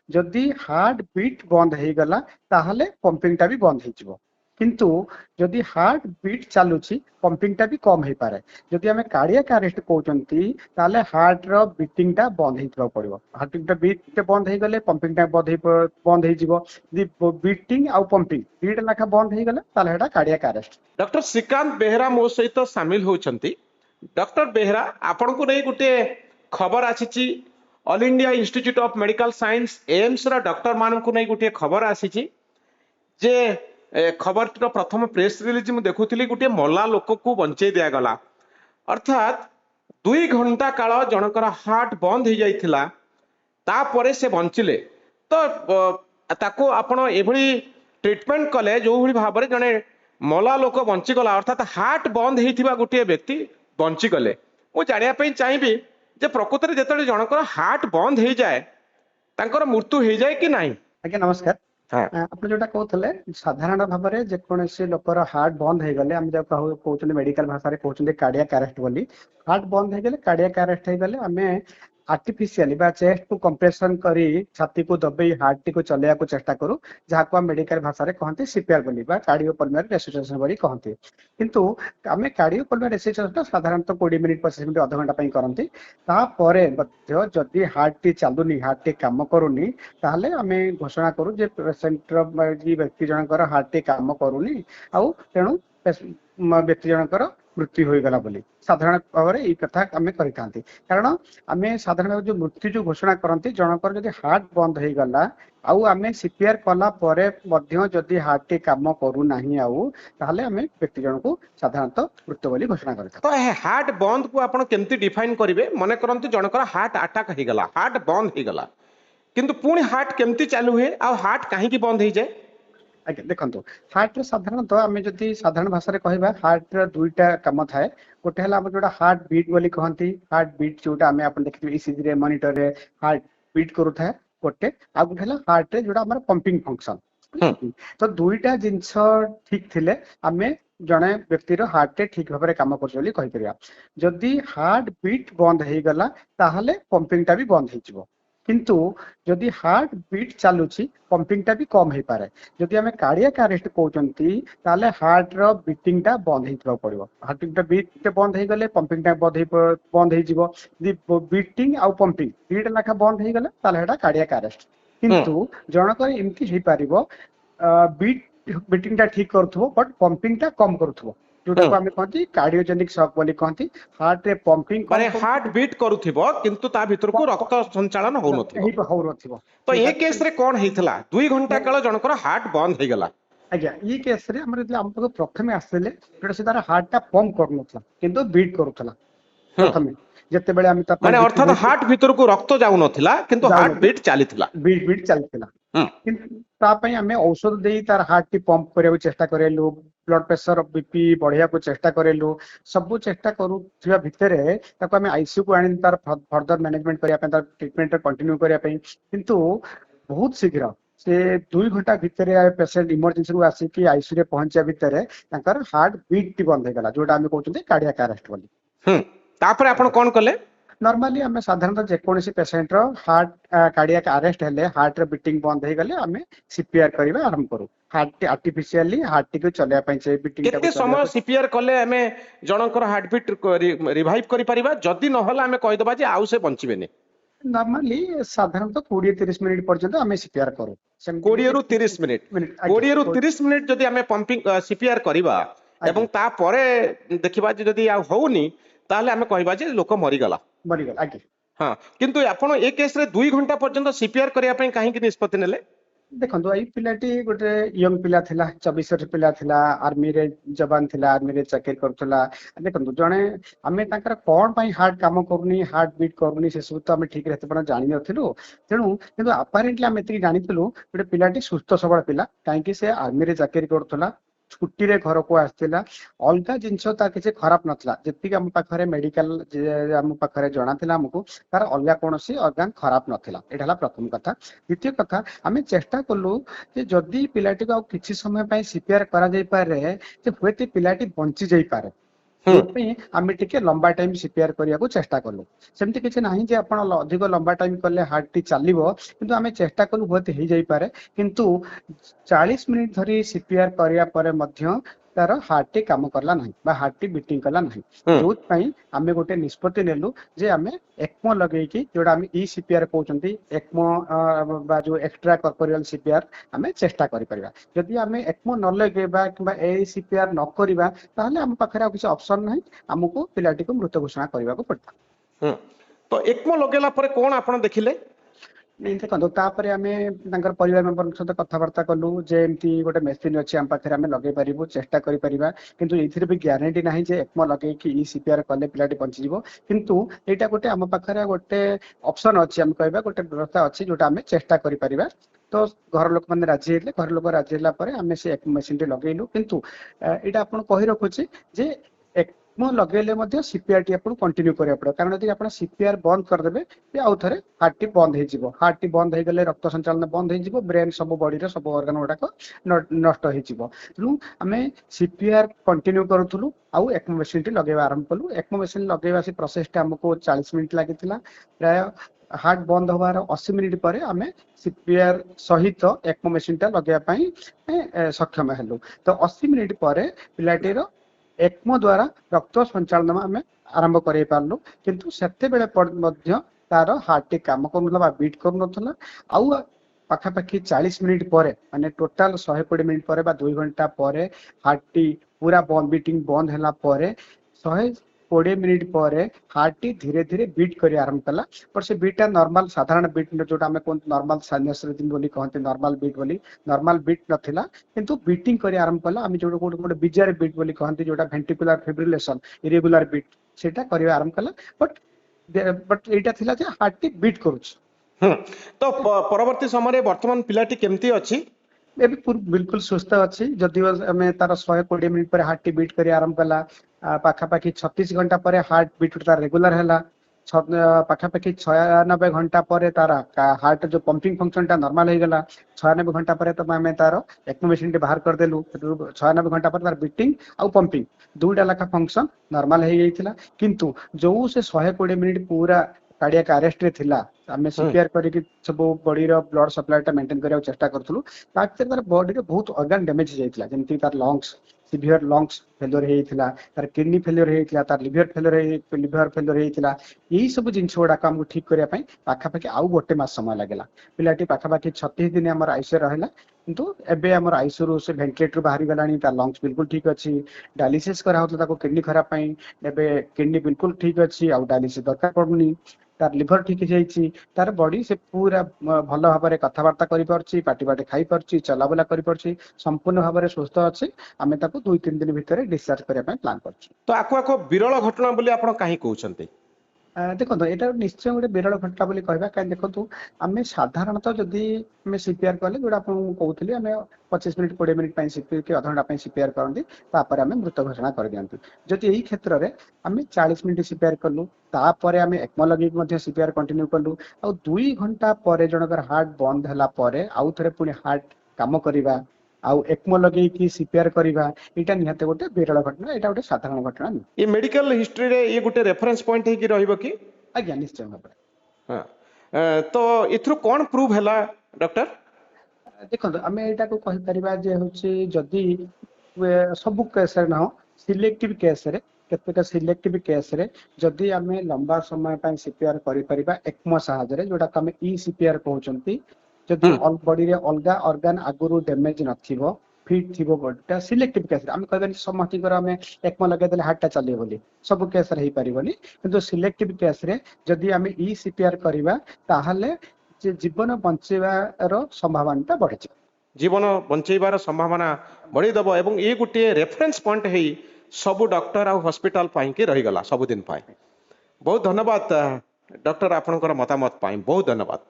जदि heart beat बंद हो गला ताहले पंपिंगटा भी बंद हो किंतु जदि हार्ट बीट चलुची पंपिंगटा भी कम हो पारे जदि आम कार्डियक अरेस्ट कहते ताले हार्ट रो बीटिंगटा बंद हो पड़ो हार्ट बीट बंद हो गले पंपिंगटा बंद हो बीटिंग आउ पंपिंग दीटा लेखा बंद हो गला ताले हेटा cardiac arrest. Doctor Srikant Behera मो सहित सामिल होउछंती। डॉक्टर बेहेरा आपन को नहीं गुटे खबर आसीची All India Institute of Medical Science AIIMS रा डॉक्टर मान को नहीं गुटे खबर आसीची जे खबर प्रथम प्रेस रिलीज मु देखुली गुटे मला लोक को बंचे दिया गला अर्थात 2 घंटा काल जनकर हार्ट बंद हो जाइथिला तापरे से बंचिले तो ताको आपण एभली ट्रीटमेंट कले जो भली भाव में जने मला लोक बंचीगला अर्थात हार्ट बंद होता गोटे व्यक्ति बंचीगले मु जानापी चाहिए जे प्रकृत में जो जनकर हार्ट बंद हो जाए तांकर मृत्यु हो जाए कि नहीं। आज्ञा नमस्कार। आप जोटा कहते साधारण भाव में जेकोसी लोकर हार्ट बंद हो गले आम कहते मेडिकल भाषा कहते कार्डियक अरेस्ट बोली हार्ट बंद हो गले कार्डियक अरेस्ट हो गले आम आर्टिफिशियली चेस्ट को कंप्रेशन करी छाती को दबे हार्ट को चलैया को चेष्टा करूँ जहाँ को मेडिकल भाषा कहते सीपीआर बोली कार्डियोपल्मोनारी रेसिस्टेशन बोली कहते किंतु आम कार्डियोपल्मोनारी रेसिस्टेशन साधारणतः 20 मिनिट 25 मिनिट अध घंटा करती जदि हार्ट टी चलुनी हार्ट टी काम करूनी ताहले आम घोषणा करूँ जे पेसेंटर व्यक्ति जनकर हार्ट टी काम करूनी आउ तेणु व्यक्ति जनकर मृत्यु हो गला बोली साधारण भाव में ये कथा आम करता कारण आम साधारण भाव जो मृत्यु जो घोषणा करती जनकर जदि हार्ट बंद हो गला आउ आम सीपीआर कला परे मध्य जदि हार्ट टी काम करूना आउ ताहले आम व्यक्ति जन को साधारणतः मृत्यु बोली घोषणा करता। तो हार्ट बंद को आपण केमती डिफाइन करिवे मन करंतु जनकर हार्ट अटैक हो गला हार्ट बंद हो गला किंतु पुणी हार्ट केमती चालू हुए आ हार्ट कहीं बंद हो जाए। आज्ञा देखो हार्ट साधारणतः आम जदि साधारण भाषा कहवा हार्ट दुईटा कम थाए गोटे है जो हार्ट बीट बोली कहती हार्ट बीट जोटा आम आप देखिए ईसीजी मॉनिटर रे हार्ट बीट करूए गोटे आ गोटे है हार्ट रे जोटा आम पंपिंग फंक्शन तो दुईटा जिनस ठीक थिले आम जड़े व्यक्तिर हार्ट रे ठीक भाव में कम कर जदि हार्ट बीट बंद हो गला ताहले पंपिंगटा भी बंद हो किंतु जदि हार्ट बीट चलुची पंपिंगटा भी कम हो पारे जदि आम कार्डियक अरेस्ट कहते ताले हार्ट रो बीटिंगटा बंद हो पड़ो हार्ट बीट बंद हो गले पंपिंगटा बंद हो बीटिंग आउ पंपिंग दीटा लेखा बंद हो गला ताले हेटा कार्डियक अरेस्ट किंतु जनकर एमती हो पारिबो बीटिंगटा ठीक करूथबो बट पंपिंगटा कम करूथबो जोटा को आम कहती कार्डियोजेनिक शॉक बोली कहती हार्ट रे पंपिंग माने हार्ट बीट करूथिबो किंतु ता भीतर को रक्त संचालन हो नथिबो तो ये केस रे कोन हेतला 2 घंटा काल जनकर हार्ट बंद हो गला। आज्ञा ये केस रे हमर हम प्रथमे आसले जोटा से तार हार्ट टा पंप करनथला किंतु बीट करूथला प्रथमे जते बेले हम माने अर्थात हार्ट भीतर को रक्त जाउ नथिला किंतु हार्ट बीट चलीथिला बीट चलीथिला किंतु ता पई हमें औषध देई तार हार्ट टी पंप करे चेष्टा करेलु ब्लड प्रेशर बीपी बढ़िया को चेष्टा करेलु सब चेष्टा करूथिबा भितरे ताको हमें आईसीयू को आनी तार फर्दर मैनेजमेंट करिया पे तार ट्रीटमेंट कंटिन्यू करिया पे किंतु बहुत शीघ्र से 2 घंटा भितर पेसेंट इमरजेंसी को आसिक आईसीयू रे पहुंचा भितर तांकर हार्ट बीट टी बंद हो गला जोटा हम कहउछते कार्डियक अरेस्ट बोली तापर आपण कोन कले नॉर्मली आम साधारणतः जेकोसी पेसेंट रो हार्ट कार्डियक अरेस्ट हेले हार्ट रे बीटिंग बंद हो गले आम सीपीआर करबा आरंभ करू हार्ट आर्टिफिशियली हार्ट टी को चलया पई से बीटिंग केते समय सीपीआर कले हमें जनकर हार्ट बीट रिवाइव करि परिबा जदी न होला हमें कहि दबा जे आउ से बंचिबेनी नॉर्मली साधारणतः 20-30 मिनिट पर्यंत आम सीपीआर करू 20 रु 30 मिनिट 20 रु 30 मिनिट जदी हमें पंपिंग सीपीआर करबा एवं ता परे देखिबा जे जदी आ होउनी ताले हमें कहबा जे लोक मरि गला आगे हाँ किंतु आपण ए केस रे 2 घंटा पर्यंत सीपीआर करिया पई काहे कि निष्पत्ति नेले देखो ये पिलाटी गोटे यंग पिला थिला 24 वर्ष पिला थिला आर्मी रे जवान थिला आर्मी रे चाकरी करथला देखो जणे आमे तांकर कोन पई हार्ट काम करूनी हार्ट बीट करूनी से सब तो आमे ठीक रहते पण जानि नथिलु तेनु किंतु अपारेंटली आमे एति जानिथिलु गोटे पिलाटी सुस्थ सबळ पिला काहे कि से आर्मी रे चाकरी करथला छुट्टी रे घर को आसला अलग जिनस किसी खराब नथला जति आम पाखरे मेडिकल आम पाखरे जना थिला हमको तार अलग कौन अर्गान खराब नथिला एटा प्रथम कथा। द्वितीय कथा आम चेष्टा कलु जे जदि पिलाटी को किछि समय पई सीपीआर करा जाई पारे जे हुएते पिलाटी बंची जाई पारे ହୁଁ ଯୋଉଥିପାଇଁ ଆମେ ଟିକେ ଲମ୍ବା ଟାଇମ ସିପିଆର କରିବାକୁ ଚେଷ୍ଟା କଲୁ। ସେମିତି କିଛି ନାହିଁ ଯେ ଆପଣ ଅଧିକ ଲମ୍ବା ଟାଇମ କଲେ ହାର୍ଟ ଟି ଚାଲିବ, କିନ୍ତୁ ଆମେ ଚେଷ୍ଟା କଲୁ ହୁଏତ ହେଇଯାଇପାରେ, କିନ୍ତୁ 40 ମିନିଟ ଧରି ସିପିଆର କରିବା ପରେ ମଧ୍ୟ ତାର ହାର୍ଟ ଟି କାମ କଲା ନାହିଁ ବା ହାର୍ଟ ଟି ବିଟିଂ କଲା ନାହିଁ। ହୁଁ ଯୋଉଥିପାଇଁ ଆମେ ଗୋଟେ ନିଷ୍ପତ୍ତି ନେଲୁ ଯେ ଆମେ ଏକ୍ମୋ ଲଗେଇକି, ଯୋଉଟା ଆମେ ଇ ସିପିଆର କହୁଛନ୍ତି, ଏକ୍ମୋ ବା ଯୋଉ ଏକ୍ସଟ୍ରା କର୍ପୋରିଆଲ ସିପିଆର ଆମେ ଚେଷ୍ଟା କରିପାରିବା। ଯଦି ଆମେ ଏକ୍ମୋ ନ ଲଗେଇବା କିମ୍ବା ଏ ସିପିଆର ନ କରିବା, ତାହେଲେ ଆମ ପାଖରେ ଆଉ କିଛି ଅପସନ ନାହିଁ, ଆମକୁ ପିଲାଟିକୁ ମୃତ ଘୋଷଣା କରିବାକୁ ପଡିବ। ହୁଁ ତ ଏକ୍ମୋ ଲଗେଇଲା ପରେ କଣ ଆପଣ ଦେଖିଲେ? ଦେଖନ୍ତୁ, ତାପରେ ଆମେ ତାଙ୍କର ପରିବାର ମେମ୍ବରଙ୍କ ସହିତ କଥାବାର୍ତ୍ତା କଲୁ ଯେ ଏମିତି ଗୋଟେ ମେସିନ ଅଛି ଆମ ପାଖରେ, ଆମେ ଲଗେଇ ପାରିବୁ, ଚେଷ୍ଟା କରିପାରିବା, କିନ୍ତୁ ଏଥିରେ ବି ଗ୍ୟାରେଣ୍ଟି ନାହିଁ ଯେ ଏକ୍ମୋ ଲଗେଇକି ଇ ସିପିଆର କଲେ ପିଲାଟି ବଞ୍ଚିଯିବ। କିନ୍ତୁ ଏଇଟା ଗୋଟେ ଆମ ପାଖରେ ଗୋଟେ ଅପସନ ଅଛି, ଆମେ କହିବା ଗୋଟେ ବ୍ୟବସ୍ଥା ଅଛି ଯୋଉଟା ଆମେ ଚେଷ୍ଟା କରିପାରିବା। ତ ଘର ଲୋକମାନେ ରାଜି ହେଇଥିଲେ, ଘର ଲୋକ ରାଜି ହେଲା ପରେ ଆମେ ସେ ମେସିନ ଟି ଲଗେଇଲୁ। କିନ୍ତୁ ଏଇଟା ଆପଣ କହି ରଖୁଛି ଯେ ଏକ୍ମୋ ଲଗେଇଲେ ମଧ୍ୟ ସିପିଆର ଟି ଆପଣଙ୍କୁ କଣ୍ଟିନ୍ୟୁ କରିବାକୁ ପଡିବ, କାରଣ ଯଦି ଆପଣ ସିପିଆର ବନ୍ଦ କରିଦେବେ ଆଉ ଥରେ ହାର୍ଟ ଟି ବନ୍ଦ ହେଇଯିବ। ହାର୍ଟ ଟି ବନ୍ଦ ହେଇଗଲେ ରକ୍ତ ସଞ୍ଚାଳନ ବନ୍ଦ ହେଇଯିବ, ବ୍ରେନ ସବୁ ବଡିର ସବୁ ଅର୍ଗାନ ଗୁଡାକ ନଷ୍ଟ ହେଇଯିବ। ତେଣୁ ଆମେ ସିପିଆର କଣ୍ଟିନ୍ୟୁ କରୁଥିଲୁ ଆଉ ଏକ୍ମୋ ମେସିନ ଟି ଲଗେଇବା ଆରମ୍ଭ କଲୁ। ଏକ୍ମୋ ମେସିନ ଲଗେଇବା ସେ ପ୍ରୋସେସ ଟା ଆମକୁ 40 ମିନିଟ ଲାଗିଥିଲା। ପ୍ରାୟ ହାର୍ଟ ବନ୍ଦ ହବାର 80 ମିନିଟ ପରେ ଆମେ ସିପିଆର ସହିତ ଏକ୍ମୋ ମେସିନ ଟା ଲଗେଇବା ପାଇଁ ସକ୍ଷମ ହେଲୁ। ତ 80 ମିନିଟ ପରେ ପିଲାଟିର ଏକ୍ମୋ ଦ୍ଵାରା ରକ୍ତ ସଞ୍ଚାଳନ ଆମେ ଆରମ୍ଭ କରେଇ ପାରିଲୁ, କିନ୍ତୁ ସେତେବେଳେ ମଧ୍ୟ ତାର ହାର୍ଟ ଟି କାମ କରୁନଥିଲା ବା ବିଟ୍ କରୁନଥିଲା। ଆଉ ପାଖାପାଖି 40 ମିନିଟ ପରେ, ମାନେ ଟୋଟାଲ 120 ମିନିଟ ପରେ ବା 2 ଘଣ୍ଟା ପରେ ହାର୍ଟ ଟି ପୁରା ବିଟିଂ ବନ୍ଦ ହେଲା ପରେ 120 ମିନିଟ ପରେ ହାର୍ଟ ଟି ଧୀରେ ଧୀରେ ବିଟ୍ କରିବା ଆରମ୍ଭ କଲା। ବଟ୍ ସେ ବିଟ୍ ଟା ନର୍ମାଲ ସାଧାରଣ ବିଟ୍, ଯୋଉଟା ଆମେ କୁହନ୍ତି ନର୍ମାଲ ସାଇନସ୍ ରିଦିମ୍ ବୋଲି କହନ୍ତି, ନର୍ମାଲ ବିଟ୍ ବୋଲି, ନର୍ମାଲ ବିଟ୍ ନଥିଲା, କିନ୍ତୁ ବିଟିଂ କରିବା ଆରମ୍ଭ କଲା। ଆମେ ଯୋଉଟା ଗୋଟେ ବିଜାର ବିଟ୍ ବୋଲି କହନ୍ତି, ଯୋଉଟା ଭେଣ୍ଟିକୁଲାର ଫିବ୍ରିଲେସନ, ଇରେଗୁଲାର ବିଟ୍, ସେଇଟା କରିବା ଆରମ୍ଭ କଲା। ବଟ୍ ଏଇଟା ଥିଲା ଯେ ହାର୍ଟ ଟି ବିଟ୍ କରୁଛି। ହୁଁ ତ ପରବର୍ତ୍ତୀ ସମୟରେ ବର୍ତ୍ତମାନ ପିଲାଟି କେମିତି ଅଛି? ଏବେ ବିଲକୁଲ ସୁସ୍ଥ ଅଛି। ଯଦିଓ ଆମେ ତାର 120 ମିନିଟ ପରେ ହାର୍ଟ ଟି ବିଟ୍ କରିବା ଆରମ୍ଭ କଲା, ପାଖାପାଖି 36 ଘଣ୍ଟା ପରେ ହାର୍ଟ ବିଟ୍ ତାର ରେଗୁଲାର ହେଲା, ପାଖାପାଖି 96 ଘଣ୍ଟା ପରେ ତାର ହାର୍ଟ ଯୋଉ ପମ୍ପିଂ ଫଙ୍କସନ ଟା ନର୍ମାଲ ହେଇଗଲା। 96 ଘଣ୍ଟା ପରେ ଆମେ ତାର ଏକ୍ମୋ ମେସିନ ଟି ବାହାର କରିଦେଲୁ। 96 ଘଣ୍ଟା ପରେ ତାର ବିଟିଂ ଆଉ ପମ୍ପିଂ ଦୁଇଟା ଲେଖା ଫଙ୍କସନ ନର୍ମାଲ ହେଇଯାଇଥିଲା। କିନ୍ତୁ ଯୋଉ ସେ 120 ମିନିଟ ପୁରା କାର୍ଡିଆକ ଆରେଷ୍ଟ ରେ ଥିଲା, ଆମେ ହୁଁ ସିପିଆର କରିକି ସବୁ ବଡିର ବ୍ଲଡ ସପ୍ଲାଏ ଟା ମେଣ୍ଟେନ କରିବାକୁ ଚେଷ୍ଟା କରୁଥିଲୁ। ତା ଭିତରେ ତାର ବଡିରେ ବହୁତ ଅର୍ଗାନ ଡ୍ୟାମେଜ ହେଇଯାଇଥିଲା, ଯେମିତି ତାର ଲଙ୍ଗସ, ସିଭିୟର ଲଙ୍ଗସ ଫେଲିୟର ହେଇଯାଇଥିଲା, ତାର କିଡନୀ ଫେଲିୟର ହେଇଯାଇଥିଲା, ତାର ଲିଭର ଫେଲିୟର ହେଇଯାଇଥିଲା। ଏଇ ସବୁ ଜିନିଷ ଗୁଡାକ ଆମକୁ ଠିକ କରିବା ପାଇଁ ପାଖାପାଖି ଆଉ 1 ମାସ ସମୟ ଲାଗିଲା। ପିଲାଟି ପାଖାପାଖି 36 ଦିନ ଆମର ଆଇସିୟୁ ରହିଲା, କିନ୍ତୁ ଏବେ ଆମର ଆଇସିୟୁ ସେ ଭେଣ୍ଟିଲେଟର ବାହାରି ଗଲାଣି, ତାର ଲଙ୍ଗସ ବିଲକୁଲ ଠିକ ଅଛି। ଡାଲିସିସ୍ କରାହଉଥିଲା ତାକୁ କିଡନୀ ଖରାପ ପାଇଁ, ଏବେ କିଡନୀ ବିଲକୁଲ ଠିକ ଅଛି, ଆଉ ଡାଲିସିସ୍ ଦରକାର ପଡୁନି। ତାର ଲିଭର ଠିକ ହେଇଯାଇଛି, ତାର ବଡି ସେ ପୁରା ଭଲ ଭାବରେ କଥାବାର୍ତ୍ତା କରିପାରୁଛି, ପାଟି ବାଟେ ଖାଇ ପାରୁଛି, ଚଲାବୁଲା କରିପାରୁଛି, ସମ୍ପୂର୍ଣ୍ଣ ଭାବରେ ସୁସ୍ଥ ଅଛି। ଆମେ ତାକୁ 2-3 ଦିନ ଭିତରେ ଡିସଚାର୍ଜ କରିବା ପାଇଁ ପ୍ଲାନ୍ କରୁଛୁ। ତ ଆକୁ ବିରଳ ଘଟଣା ବୋଲି ଆପଣ କାହିଁ କହୁଛନ୍ତି? ଦେଖନ୍ତୁ, ଏଇଟା ନିଶ୍ଚୟ ଗୋଟେ ବିରଳ ଘଟଣା ବୋଲି କହିବା। କାହିଁକି ଦେଖନ୍ତୁ, ଆମେ ସାଧାରଣତଃ ଯଦି ଆମେ ସିପିଆର କଲେ, ଯୋଉଟା ଆପଣଙ୍କୁ କହୁଥିଲି, ଆମେ 25 ମିନିଟ 20 ମିନିଟ ପାଇଁ ସିପିଆର କି ଅଧଘଣ୍ଟା ପାଇଁ ସିପିଆର କରନ୍ତି, ତାପରେ ଆମେ ମୃତ ଘୋଷଣା କରିଦିଅନ୍ତି। ଯଦି ଏଇ କ୍ଷେତ୍ରରେ ଆମେ 40 ମିନିଟ ସିପିଆର କଲୁ, ତାପରେ ଆମେ ଏକ୍ମୋ ଲଗେଇକି ମଧ୍ୟ ସିପିଆର କଣ୍ଟିନ୍ୟୁ କଲୁ, ଆଉ 2 ଘଣ୍ଟା ପରେ ଜଣଙ୍କର ହାର୍ଟ ବନ୍ଦ ହେଲା ପରେ ଆଉ ଥରେ ପୁଣି ହାର୍ଟ କାମ କରିବା, ଆଉ ଏକ୍ମୋ ଲଗେଇକି ସିପିଆର କରିବା, ଏଇଟା ନିହାତି ଗୋଟେ ବିରଳ ଘଟଣା, ଏଇଟା ଗୋଟେ ସାଧାରଣ ଘଟଣା ନୁହେଁ। ଏ ମେଡିକାଲ ହିଷ୍ଟ୍ରିରେ ଇଏ ଗୋଟେ ରେଫରେନ୍ସ ପଏଣ୍ଟ ହେଇକି ରହିବ କି? ଆଜ୍ଞା, ନିଶ୍ଚୟ ଭାବରେ। ହଁ ତ ଏଥିରୁ କଣ ପ୍ରୁଭ୍ ହେଲା ଡକ୍ଟର? ଦେଖନ୍ତୁ, ଆମେ ଏଇଟାକୁ କହିପାରିବା ଯେ ହଉଛି, ଯଦି ସବୁ କେସରେ ନୁହଁ, ସିଲେକ୍ଟିଭ କେସରେ, କେତେଟା ସିଲେକ୍ଟିଭ କେସରେ ଯଦି ଆମେ ଲମ୍ବା ସମୟ ପାଇଁ ସିପିଆର କରିପାରିବା ଏକ୍ମୋ ସାହାଯ୍ୟରେ, ଯୋଉଟାକୁ ଆମେ ଇ ସିପିଆର କହୁଛନ୍ତି, ଯଦି ହୁଁ ବଡିରେ ଅଲଗା ଅର୍ଗାନ ଆଗରୁ ଡ୍ୟାମେଜ ନଥିବ, ଫିଟ୍ ଥିବ ବଡିଟା, ସିଲେକ୍ଟିଭ କେସରେ ଆମେ କହିବାନି ସମସ୍ତଙ୍କର ଆମେ ଏକ୍ମୋ ଲଗେଇଦେଲେ ହାର୍ଟଟା ଚାଲିବ ବୋଲି, ସବୁ କେସରେ ହେଇପାରିବନି। କିନ୍ତୁ ସିଲେକ୍ଟିଭ କେସରେ ଯଦି ଆମେ ଇ ସିପିଆର କରିବା, ତାହେଲେ ଯେ ଜୀବନ ବଞ୍ଚେଇବାର ସମ୍ଭାବନାଟା ବଢିଯିବ। ଜୀବନ ବଞ୍ଚେଇବାର ସମ୍ଭାବନା ବଢେଇଦବ, ଏବଂ ଏ ଗୋଟିଏ ରେଫରେନ୍ସ ପଏଣ୍ଟ ହେଇ ସବୁ ଡକ୍ଟର ଆଉ ହସ୍ପିଟାଲ ପାଇଁକି ରହିଗଲା ସବୁଦିନ ପାଇଁ। ବହୁତ ଧନ୍ୟବାଦ ଡକ୍ଟର, ଆପଣଙ୍କର ମତାମତ ପାଇଁ ବହୁତ ଧନ୍ୟବାଦ।